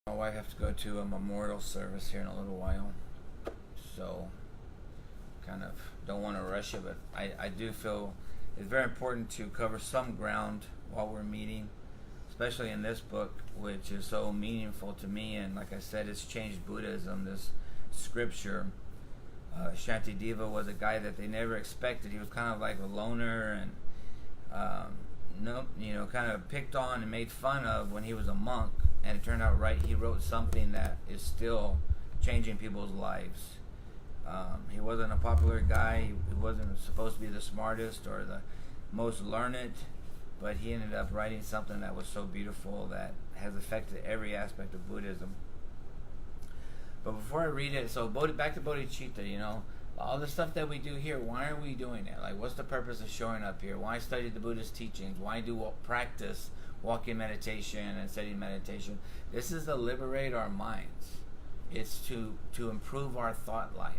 My wife has to go to a memorial service here in a little while, so kind of don't want to rush it, but I do feel it's very important to cover some ground while we're meeting, especially in this book, which is so meaningful to me. And like I said, it's changed Buddhism. This scripture, Shantideva was a guy that they never expected. He was kind of like a loner and no, kind of picked on and made fun of when he was a monk. And it turned out right. He wrote something that is still changing people's lives. He wasn't a popular guy. He wasn't supposed to be the smartest or the most learned, but he ended up writing something that was so beautiful that has affected every aspect of Buddhism. But before I read it, so back to Bodhicitta, all the stuff that we do here, why are we doing it? Like, what's the purpose of showing up here? Why study the Buddhist teachings? Why practice walking meditation and studying meditation? This is to liberate our minds. It's to improve our thought life.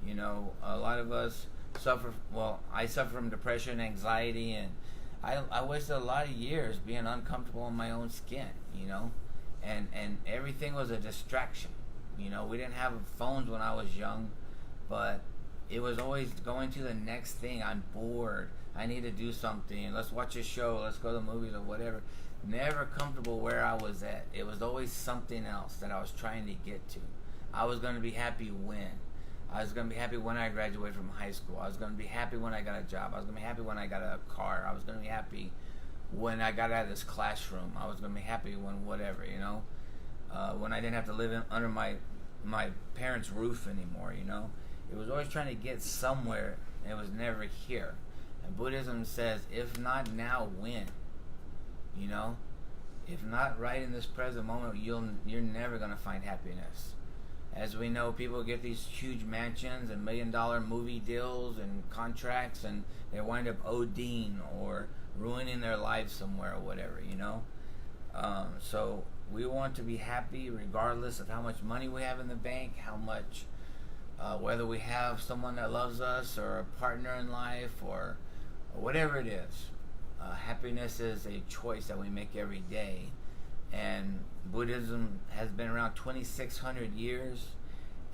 A lot of us suffer, I suffer from depression, anxiety, and I wasted a lot of years being uncomfortable in my own skin, and everything was a distraction. We didn't have phones when I was young, but it was always going to the next thing. I'm bored. I need to do something. Let's watch a show. Let's go to the movies or whatever. Never comfortable where I was at. It was always something else that I was trying to get to. I was going to be happy when. I was going to be happy when I graduated from high school. I was going to be happy when I got a job. I was going to be happy when I got a car. I was going to be happy when I got out of this classroom. I was going to be happy when whatever, when I didn't have to live under my parents' roof anymore, It was always trying to get somewhere, and it was never here. And Buddhism says, if not now, when? If not right in this present moment, you're never going to find happiness. As we know, people get these huge mansions and $1 million movie deals and contracts, and they wind up ODing or ruining their lives somewhere or whatever, So we want to be happy regardless of how much money we have in the bank, how much, whether we have someone that loves us or a partner in life or whatever it is. Happiness is a choice that we make every day. And Buddhism has been around 2,600 years,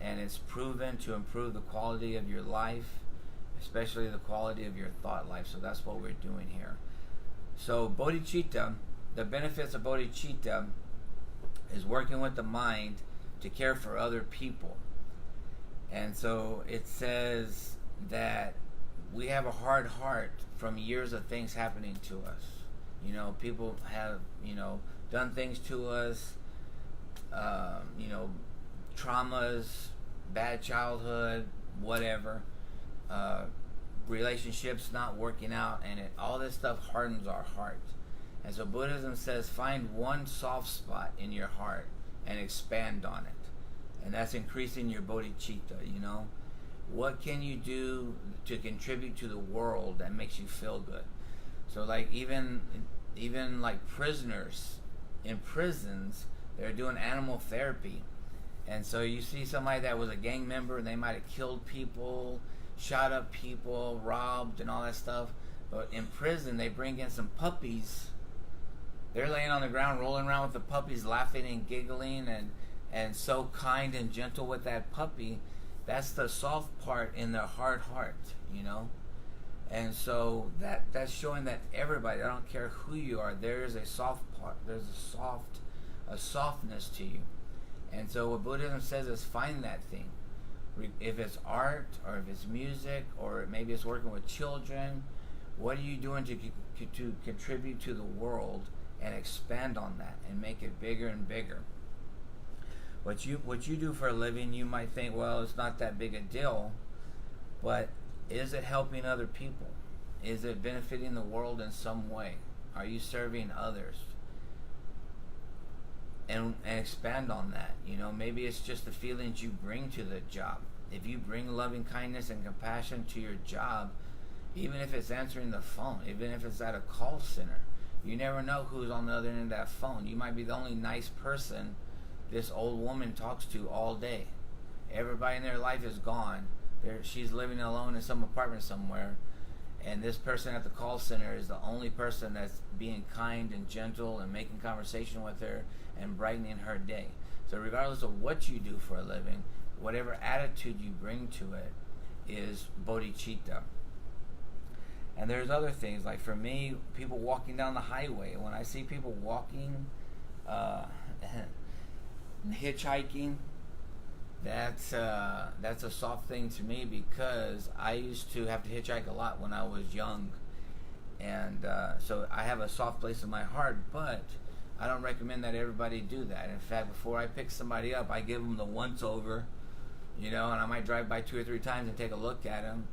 and it's proven to improve the quality of your life, especially the quality of your thought life. So that's what we're doing here. So bodhicitta, the benefits of bodhicitta is working with the mind to care for other people. And so it says that we have a hard heart from years of things happening to us. People have, done things to us, traumas, bad childhood, whatever, relationships not working out, and all this stuff hardens our heart. And so Buddhism says find one soft spot in your heart and expand on it. And that's increasing your bodhicitta, What can you do to contribute to the world that makes you feel good? So like even like prisoners in prisons, they're doing animal therapy. And so you see somebody that was a gang member and they might have killed people, shot up people, robbed and all that stuff. But in prison they bring in some puppies. They're laying on the ground rolling around with the puppies, laughing and giggling and so kind and gentle with that puppy. That's the soft part in their hard heart, And so that's showing that everybody, I don't care who you are, there is a soft part. There's a softness to you. And so what Buddhism says is find that thing. If it's art or if it's music or maybe it's working with children, what are you doing to contribute to the world and expand on that and make it bigger and bigger? What you do for a living, you might think, well, it's not that big a deal, but is it helping other people? Is it benefiting the world in some way? Are you serving others? And expand on that. Maybe it's just the feelings you bring to the job. If you bring loving kindness and compassion to your job, even if it's answering the phone, even if it's at a call center, you never know who's on the other end of that phone. You might be the only nice person this old woman talks to all day. Everybody in their life is gone. She's living alone in some apartment somewhere, and this person at the call center is the only person that's being kind and gentle and making conversation with her and brightening her day. So regardless of what you do for a living, whatever attitude you bring to it is bodhicitta. And there's other things, like for me, people walking down the highway. When I see people walking, hitchhiking, that's a soft thing to me, because I used to have to hitchhike a lot when I was young. And so I have a soft place in my heart, but I don't recommend that everybody do that. In fact, before I pick somebody up, I give them the once over, and I might drive by 2 or 3 times and take a look at them.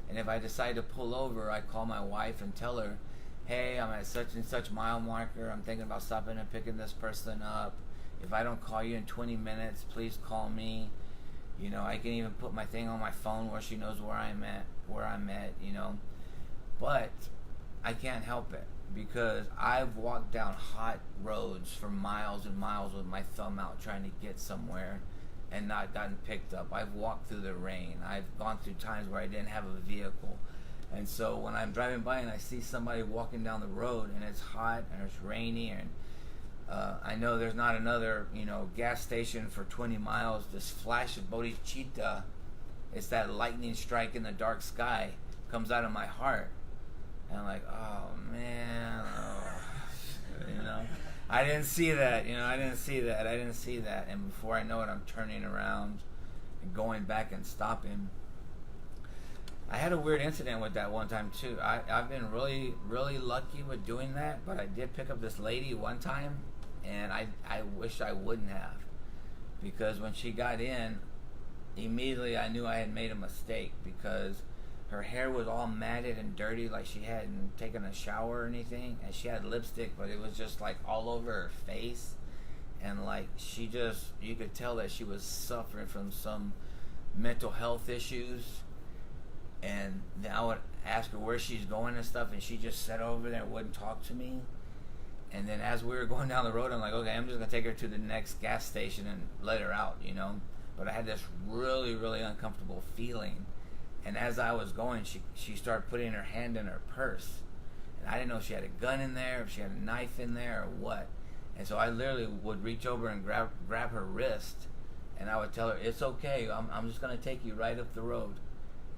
And if I decide to pull over, I call my wife and tell her, hey, I'm at such and such mile marker. I'm thinking about stopping and picking this person up. If I don't call you in 20 minutes, please call me. I can even put my thing on my phone where she knows where I'm at. But I can't help it, because I've walked down hot roads for miles and miles with my thumb out trying to get somewhere and not gotten picked up. I've walked through the rain. I've gone through times where I didn't have a vehicle. And so when I'm driving by and I see somebody walking down the road and it's hot and it's rainy, and I know there's not another gas station for 20 miles, this flash of bodhicitta, it's that lightning strike in the dark sky, comes out of my heart. And I'm like, oh man, I didn't see that, I didn't see that. And before I know it, I'm turning around and going back and stopping. I had a weird incident with that one time too. I've been really, really lucky with doing that, but I did pick up this lady one time, and I wish I wouldn't have, because when she got in, immediately I knew I had made a mistake, because her hair was all matted and dirty, like she hadn't taken a shower or anything, and she had lipstick, but it was just like all over her face, and like you could tell that she was suffering from some mental health issues. And then I would ask her where she's going and stuff, and she just sat over there and wouldn't talk to me. And then as we were going down the road, I'm like, okay, I'm just gonna take her to the next gas station and let her out, But I had this really, really uncomfortable feeling. And as I was going, she started putting her hand in her purse. And I didn't know if she had a gun in there, if she had a knife in there, or what. And so I literally would reach over and grab her wrist, and I would tell her, it's okay, I'm just going to take you right up the road.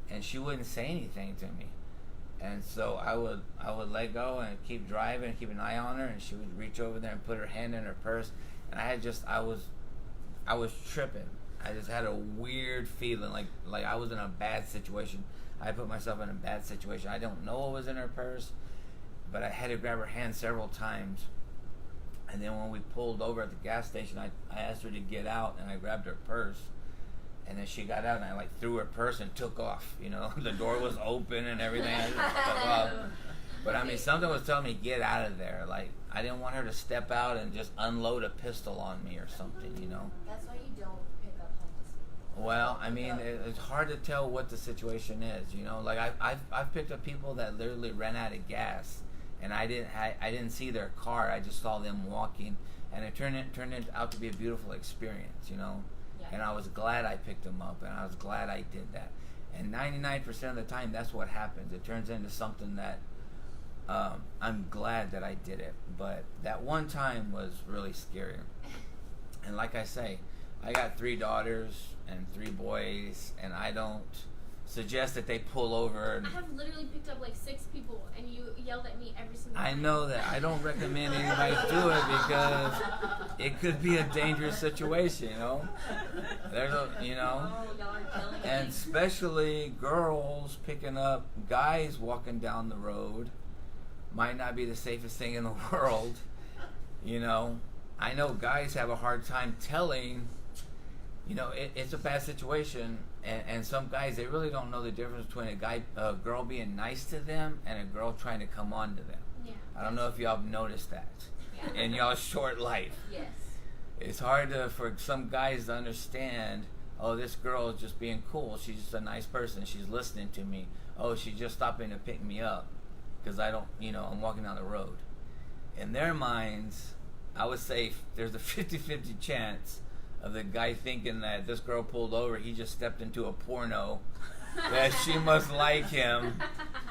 And she wouldn't say anything to me. And so I would let go and keep driving and keep an eye on her, and she would reach over there and put her hand in her purse. And I was tripping. I just had a weird feeling, like I was in a bad situation. I put myself in a bad situation. I don't know what was in her purse, but I had to grab her hand several times. And then when we pulled over at the gas station, I asked her to get out, and I grabbed her purse. And then she got out, and I threw her purse and took off. The door was open and everything. I just took off. But I mean, something was telling me, get out of there. Like, I didn't want her to step out and just unload a pistol on me or something, That's why you don't pick up homeless people. Well, I mean, it's hard to tell what the situation is, Like, I've picked up people that literally ran out of gas, and I didn't see their car. I just saw them walking, and it turned out to be a beautiful experience, Yeah. And I was glad I picked them up, and I was glad I did that. And 99% of the time, that's what happens. It turns into something that I'm glad that I did it. But that one time was really scary. And like I say, I got 3 daughters and 3 boys, and I don't suggest that they pull over. I have literally picked up 6 people, and you yelled at me every single time. I know that. I don't recommend anybody do it, because it could be a dangerous situation, There's and especially girls picking up guys walking down the road might not be the safest thing in the world, I know guys have a hard time telling, it's a bad situation, and some guys, they really don't know the difference between a girl being nice to them and a girl trying to come on to them. Yeah. I don't know if y'all have noticed that in y'all's short life. Yes. It's hard for some guys to understand, oh, this girl is just being cool. She's just a nice person. She's listening to me. Oh, she's just stopping to pick me up because I don't, I'm walking down the road. In their minds, I would say there's a 50-50 chance of the guy thinking that this girl pulled over, he just stepped into a porno, that she must like him,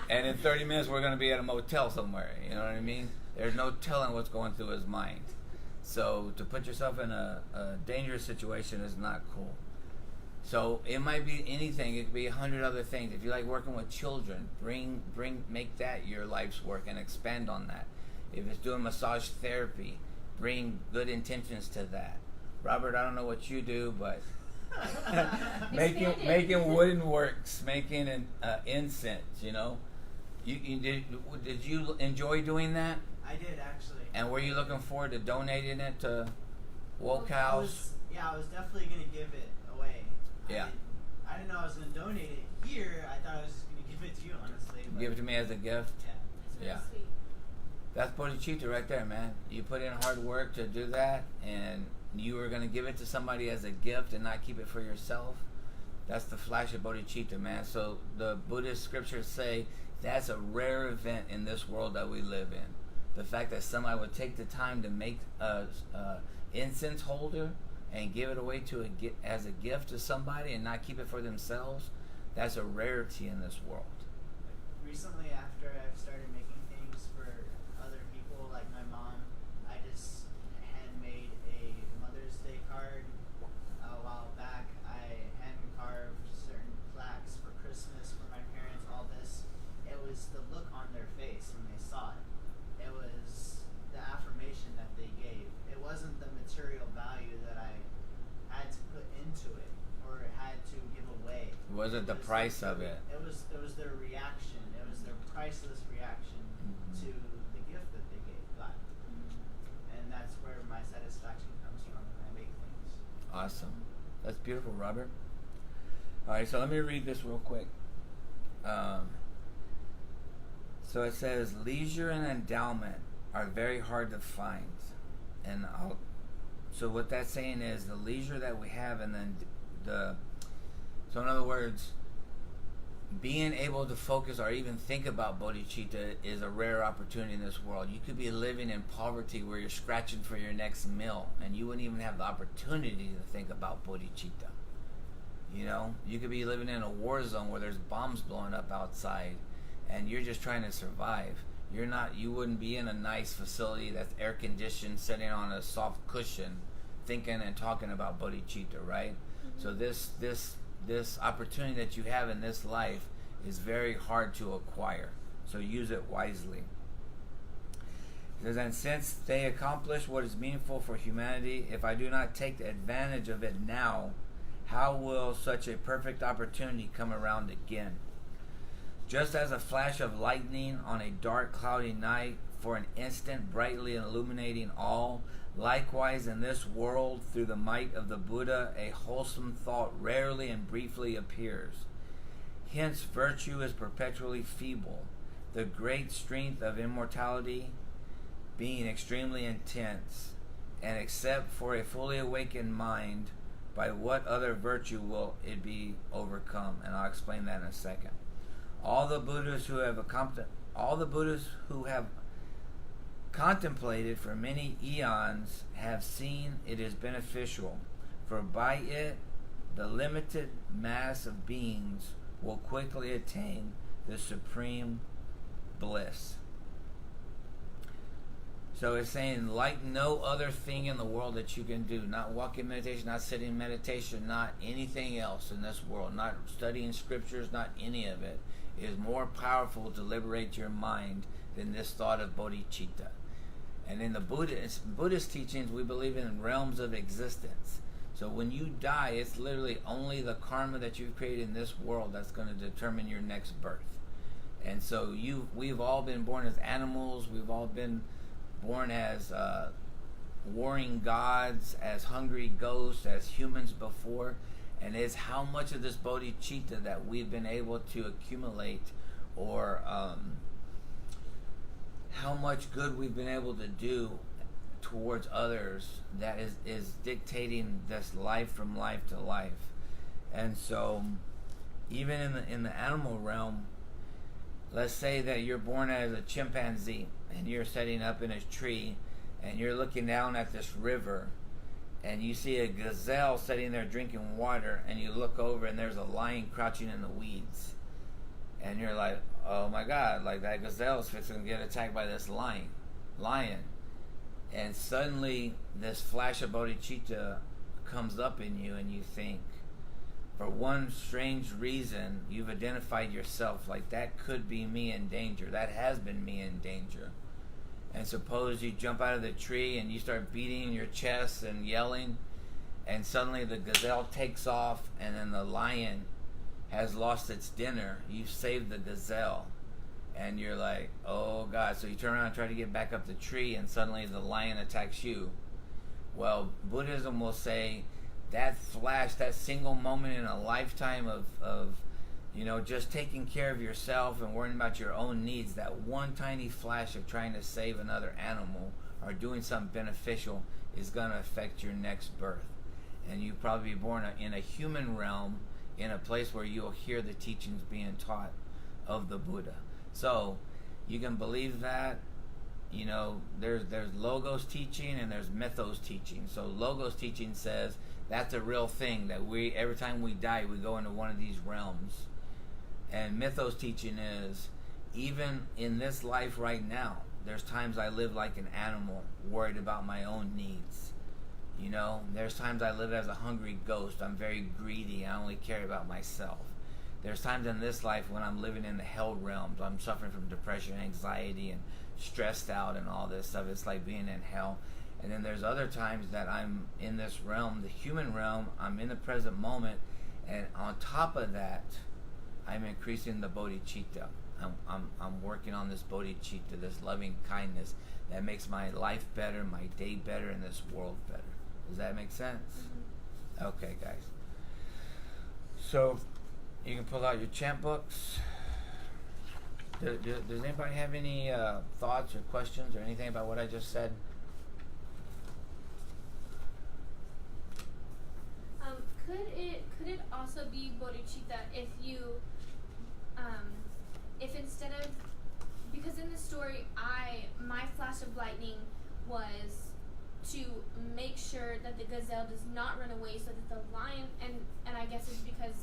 and in 30 minutes we're going to be at a motel somewhere. You know what I mean? There's no telling what's going through his mind. So to put yourself in a dangerous situation is not cool. So it might be anything. It could be 100 other things. If you like working with children, make that your life's work and expand on that. If it's doing massage therapy, bring good intentions to that. Robert, I don't know what you do, but making wooden works, making an incense. You know, did you enjoy doing that? I did, actually. And were you looking forward to donating it to woke I house? was definitely gonna give it away. Yeah. I didn't know I was gonna donate it here. I thought I was just gonna give it to you, honestly. But Give it to me as a gift. yeah. It's really Yeah. sweet. That's bodhicitta right there, man. You put in hard work to do that, and you were going to give it to somebody as a gift and not keep it for yourself. That's the flash of bodhicitta, man. So the Buddhist scriptures say that's a rare event in this world that we live in. The fact that somebody would take the time to make a incense holder and give it away as a gift to somebody and not keep it for themselves, that's a rarity in this world. Recently, after I've started making things for other people, like my mom, I just handmade a Mother's Day card. A while back, I hand carved certain plaques for Christmas for my parents. All this, it was the look on their face when they saw it. It was the affirmation that they gave. It wasn't the material value that I had to put into it or had to give away. It wasn't the price of it. It was their reaction. It was their priceless reaction to the gift that they got. And that's where my satisfaction comes from when I make things. Awesome. That's beautiful, Robert. All right, so let me read this real quick. So it says, leisure and endowment are very hard to find. And so what that's saying is the leisure that we have, and then so in other words, being able to focus or even think about bodhicitta is a rare opportunity in this world. You could be living in poverty where you're scratching for your next meal and you wouldn't even have the opportunity to think about bodhicitta. You know, you could be living in a war zone where there's bombs blowing up outside and you're just trying to survive. You wouldn't be in a nice facility that's air conditioned, sitting on a soft cushion, thinking and talking about bodhicitta, right? So this opportunity that you have in this life is very hard to acquire. So use it wisely. It says, and since they accomplish what is meaningful for humanity, if I do not take advantage of it now, how will such a perfect opportunity come around again? Just as a flash of lightning on a dark, cloudy night, for an instant brightly illuminating all, likewise in this world, through the might of the Buddha, a wholesome thought rarely and briefly appears. Hence virtue is perpetually feeble, the great strength of immortality being extremely intense, and except for a fully awakened mind, by what other virtue will it be overcome? And I'll explain that in a second. All the Buddhists who have contemplated for many eons have seen it is beneficial, for by it the limited mass of beings will quickly attain the supreme bliss. So it's saying, like no other thing in the world that you can do, not walking meditation, not sitting meditation, not anything else in this world, not studying scriptures, not any of it, is more powerful to liberate your mind than this thought of bodhicitta. And in the Buddhist teachings, we believe in realms of existence. So when you die, it's literally only the karma that you've created in this world that's going to determine your next birth. And so we've all been born as animals. We've all been born as warring gods, as hungry ghosts, as humans before. And it's how much of this bodhicitta that we've been able to accumulate, or how much good we've been able to do towards others, that is dictating this life from life to life. And so even in the animal realm, let's say that you're born as a chimpanzee and you're sitting up in a tree and you're looking down at this river and you see a gazelle sitting there drinking water, and you look over and there's a lion crouching in the weeds, and you're like, oh my God, like that gazelle is fixing to get attacked by this lion. and suddenly this flash of bodhicitta comes up in you, and you think, for one strange reason, you've identified yourself like that could be me in danger. That has been me in danger. And suppose you jump out of the tree and you start beating your chest and yelling, and suddenly the gazelle takes off, and then the lion has lost its dinner. You've saved the gazelle, and you're like, oh God. So you turn around and try to get back up the tree, and suddenly the lion attacks you. Well, Buddhism will say that flash, that single moment in a lifetime of just taking care of yourself and worrying about your own needs, that one tiny flash of trying to save another animal or doing something beneficial is going to affect your next birth. And you'll probably be born in a human realm, in a place where you'll hear the teachings being taught of the Buddha. So you can believe that. There's logos teaching and there's mythos teaching. So logos teaching says that's a real thing, that every time we die we go into one of these realms. And mythos teaching is, even in this life right now, there's times I live like an animal, worried about my own needs. There's times I live as a hungry ghost. I'm very greedy. I only care about myself. There's times in this life when I'm living in the hell realms. I'm suffering from depression, anxiety, and stressed out and all this stuff. It's like being in hell. And then there's other times that I'm in this realm, the human realm. I'm in the present moment, and on top of that, I'm increasing the bodhicitta. I'm working on this bodhicitta, this loving kindness that makes my life better, my day better, and this world better. Does that make sense? Mm-hmm. Okay, guys. So you can pull out your chant books. Does anybody have any thoughts or questions or anything about what I just said? Could it also be bodhicitta if you if instead of, because in the story my flash of lightning was to make sure that the gazelle does not run away, so that the lion, and I guess it's because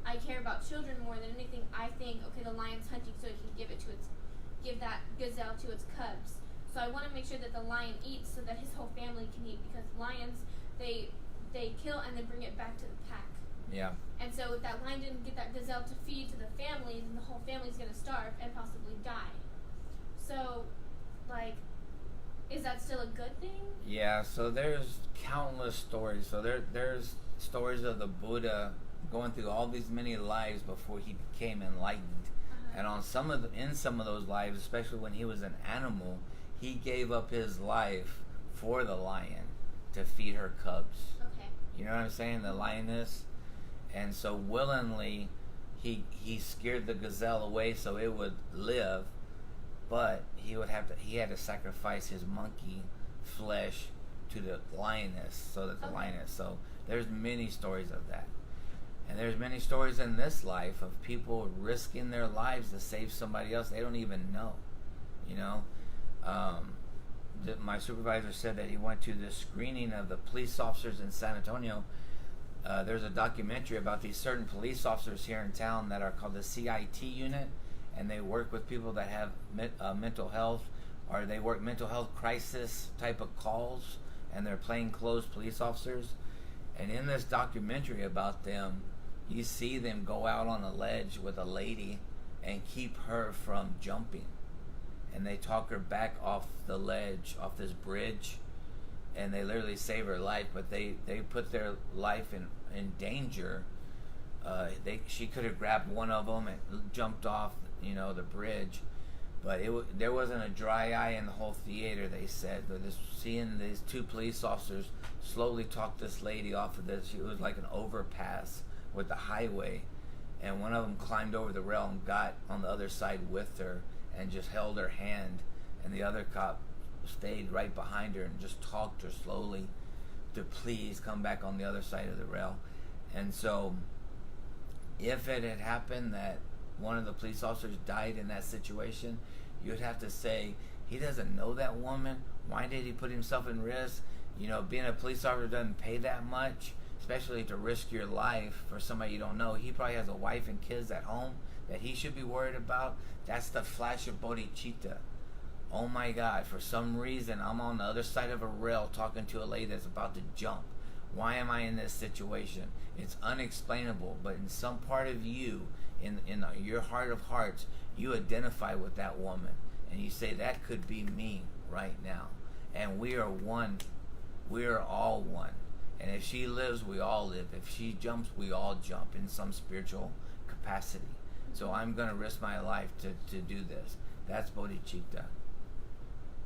I care about children more than anything. I think, okay, the lion's hunting, so it can give that gazelle to its cubs. So I want to make sure that the lion eats so that his whole family can eat, because lions, they kill and then bring it back to the pack. Yeah. And so if that lion didn't get that gazelle to feed to the family, then the whole family's going to starve and possibly die. So, is that still a good thing? Yeah, so there's countless stories. So there's stories of the Buddha going through all these many lives before he became enlightened. And in some of those lives, especially when he was an animal, he gave up his life for the lion to feed her cubs. Okay. You know what I'm saying? The lioness. And so willingly he scared the gazelle away so it would live, but he had to sacrifice his monkey flesh to the lioness, so that the lioness. So there's many stories of that. And there's many stories in this life of people risking their lives to save somebody else they don't even know. My supervisor said that he went to the screening of the police officers in San Antonio. There's a documentary about these certain police officers here in town that are called the CIT unit, and they work with people that have mental health, or they work mental health crisis type of calls, and they're plainclothes police officers. And in this documentary about them, you see them go out on a ledge with a lady and keep her from jumping. And they talk her back off the ledge, off this bridge, and they literally save her life, but they put their life in danger. She could have grabbed one of them and jumped off, the bridge, but there wasn't a dry eye in the whole theater, they said. But seeing these two police officers slowly talk this lady off of this, it was like an overpass with the highway, and one of them climbed over the rail and got on the other side with her and just held her hand, and the other cop stayed right behind her and just talked her slowly to please come back on the other side of the rail. And so if it had happened that one of the police officers died in that situation, you'd have to say, he doesn't know that woman. Why did he put himself in risk? Being a police officer doesn't pay that much, especially to risk your life for somebody you don't know. He probably has a wife and kids at home that he should be worried about. That's the flash of bodhicitta. Oh my God, for some reason I'm on the other side of a rail talking to a lady that's about to jump. Why am I in this situation? It's unexplainable, but in some part of you, in your heart of hearts, you identify with that woman. And you say, that could be me right now. And we are one. We are all one. And if she lives, we all live. If she jumps, we all jump in some spiritual capacity. So I'm going to risk my life to do this. That's bodhicitta.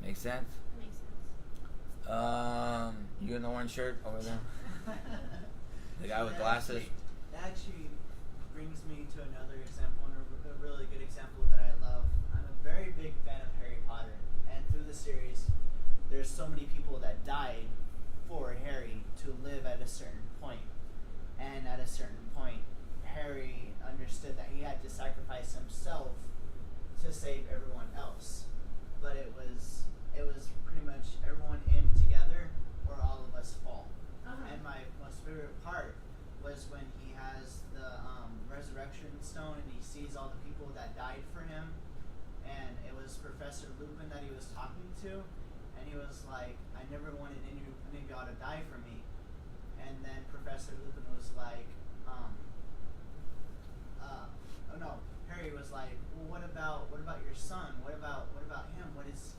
Make sense? Makes sense. You in the orange shirt over there? The guy with glasses? That actually brings me to another example, and a really good example that I love. I'm a very big fan of Harry Potter, and through the series, there's so many people that died for Harry to live at a certain point. And at a certain point, Harry understood that he had to sacrifice himself to save everyone else. But it was pretty much everyone in together or all of us fall. And my most favorite part was when he has the resurrection stone and he sees all the people that died for him. And it was Professor Lupin that he was talking to. And he was like, I never wanted any of y'all to die for me. And then Professor Lupin was like, Harry was like, well, what about your son? What about him? What is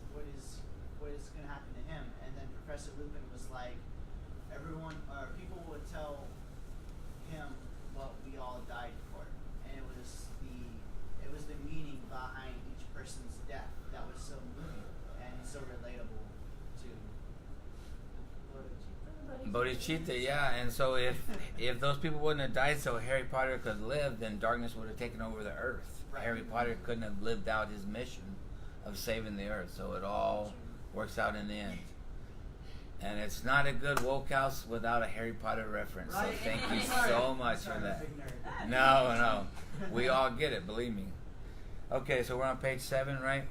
going to happen to him? And then Professor Lupin was like, people would tell him what we all died for, and it was the meaning behind each person's death that was so moving and so relatable to Bodhicitta, yeah. And so if those people wouldn't have died so Harry Potter could live, then darkness would have taken over the earth. Right. Harry Potter couldn't have lived out his mission of saving the earth. So it all works out in the end. And it's not a good woke house without a Harry Potter reference. Right. So thank you so much for that. No. We all get it, believe me. Okay, so we're on page 7, right?